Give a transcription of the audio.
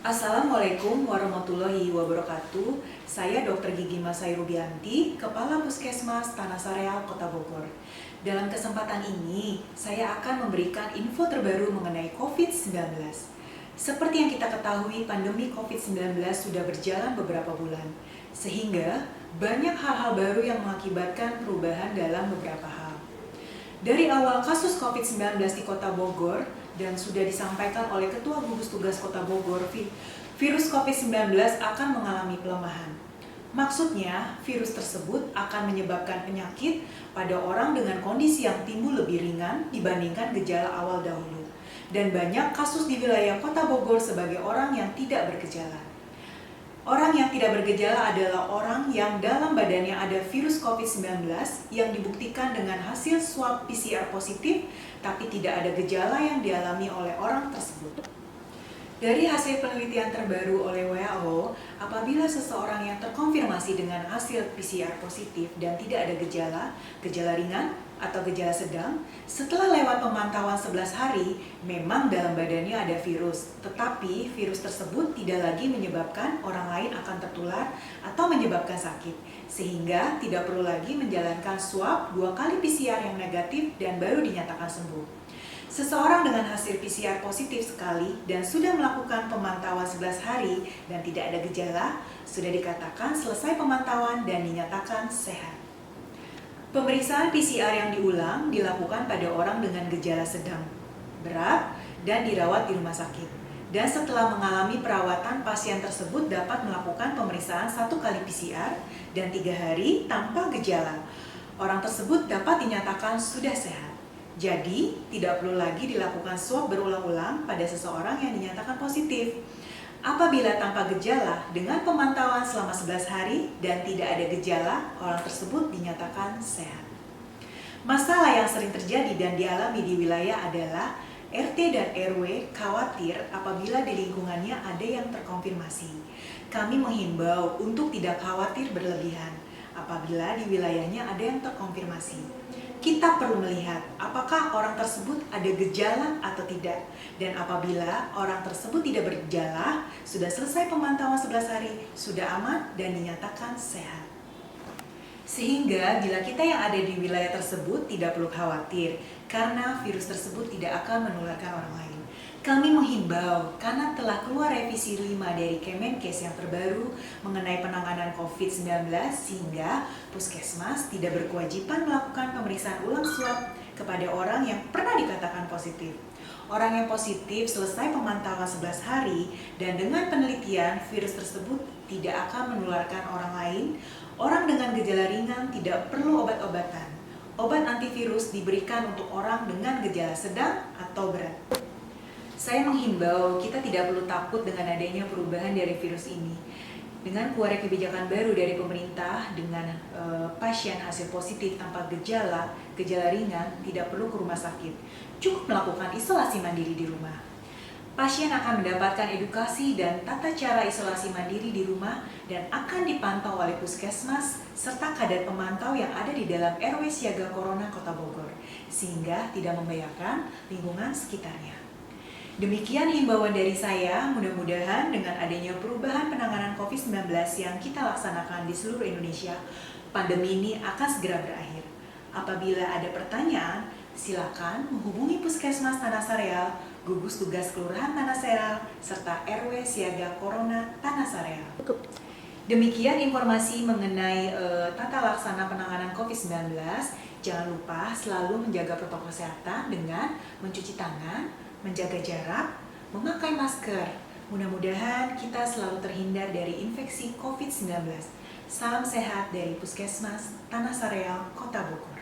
Assalamualaikum warahmatullahi wabarakatuh. Saya Dr. Gigi Masai Rubianti, Kepala Puskesmas Tanah Sareal, Kota Bogor. Dalam kesempatan ini, saya akan memberikan info terbaru mengenai COVID-19. Seperti yang kita ketahui, pandemi COVID-19 sudah berjalan beberapa bulan, sehingga banyak hal-hal baru yang mengakibatkan perubahan dalam beberapa hal. Dari awal kasus COVID-19 di Kota Bogor, dan sudah disampaikan oleh Ketua Gugus Tugas Kota Bogor, virus COVID-19 akan mengalami pelemahan. Maksudnya, virus tersebut akan menyebabkan penyakit pada orang dengan kondisi yang timbul lebih ringan dibandingkan gejala awal dahulu. Dan banyak kasus di wilayah Kota Bogor sebagai orang yang tidak bergejala. Orang yang tidak bergejala adalah orang yang dalam badannya ada virus COVID-19 yang dibuktikan dengan hasil swab PCR positif, tapi tidak ada gejala yang dialami oleh orang tersebut. Dari hasil penelitian terbaru oleh WHO, apabila seseorang yang terkonfirmasi dengan hasil PCR positif dan tidak ada gejala ringan atau gejala sedang, setelah lewat pemantauan 11 hari, memang dalam badannya ada virus, tetapi virus tersebut tidak lagi menyebabkan orang lain akan tertular atau menyebabkan sakit, sehingga tidak perlu lagi menjalankan swab 2 kali PCR yang negatif dan baru dinyatakan sembuh. Seseorang dengan hasil PCR positif sekali dan sudah melakukan pemantauan 11 hari dan tidak ada gejala, sudah dikatakan selesai pemantauan dan dinyatakan sehat. Pemeriksaan PCR yang diulang dilakukan pada orang dengan gejala sedang, berat, dan dirawat di rumah sakit. Dan setelah mengalami perawatan, pasien tersebut dapat melakukan pemeriksaan 1 kali PCR dan 3 hari tanpa gejala. Orang tersebut dapat dinyatakan sudah sehat. Jadi, tidak perlu lagi dilakukan swab berulang-ulang pada seseorang yang dinyatakan positif. Apabila tanpa gejala, dengan pemantauan selama 11 hari dan tidak ada gejala, orang tersebut dinyatakan sehat. Masalah yang sering terjadi dan dialami di wilayah adalah RT dan RW khawatir apabila di lingkungannya ada yang terkonfirmasi. Kami menghimbau untuk tidak khawatir berlebihan apabila di wilayahnya ada yang terkonfirmasi. Kita perlu melihat apakah orang tersebut ada gejala atau tidak. Dan apabila orang tersebut tidak bergejala, sudah selesai pemantauan 11 hari, sudah aman dan dinyatakan sehat. Sehingga bila kita yang ada di wilayah tersebut tidak perlu khawatir, karena virus tersebut tidak akan menularkan orang lain. Kami menghimbau karena telah keluar revisi 5 dari Kemenkes yang terbaru mengenai penanganan COVID-19 sehingga Puskesmas tidak berkewajiban melakukan pemeriksaan ulang swab kepada orang yang pernah dikatakan positif. Orang yang positif selesai pemantauan 11 hari dan dengan penelitian virus tersebut tidak akan menularkan orang lain. Orang dengan gejala ringan tidak perlu obat-obatan. Obat antivirus diberikan untuk orang dengan gejala sedang atau berat. Saya menghimbau kita tidak perlu takut dengan adanya perubahan dari virus ini. Dengan keluar kebijakan baru dari pemerintah dengan pasien hasil positif tanpa gejala ringan tidak perlu ke rumah sakit. Cukup melakukan isolasi mandiri di rumah. Pasien akan mendapatkan edukasi dan tata cara isolasi mandiri di rumah dan akan dipantau oleh Puskesmas serta kadar pemantau yang ada di dalam RW Siaga Corona Kota Bogor sehingga tidak membahayakan lingkungan sekitarnya. Demikian himbauan dari saya, mudah-mudahan dengan adanya perubahan penanganan COVID-19 yang kita laksanakan di seluruh Indonesia, pandemi ini akan segera berakhir. Apabila ada pertanyaan, silakan menghubungi Puskesmas Tanah Sareal, Gugus Tugas Kelurahan Tanah Sareal, serta RW Siaga Corona Tanah Sareal. Demikian informasi mengenai tata laksana penanganan COVID-19. Jangan lupa selalu menjaga protokol kesehatan dengan mencuci tangan, menjaga jarak, memakai masker. Mudah-mudahan kita selalu terhindar dari infeksi COVID-19. Salam sehat dari Puskesmas Tanah Sareal, Kota Bogor.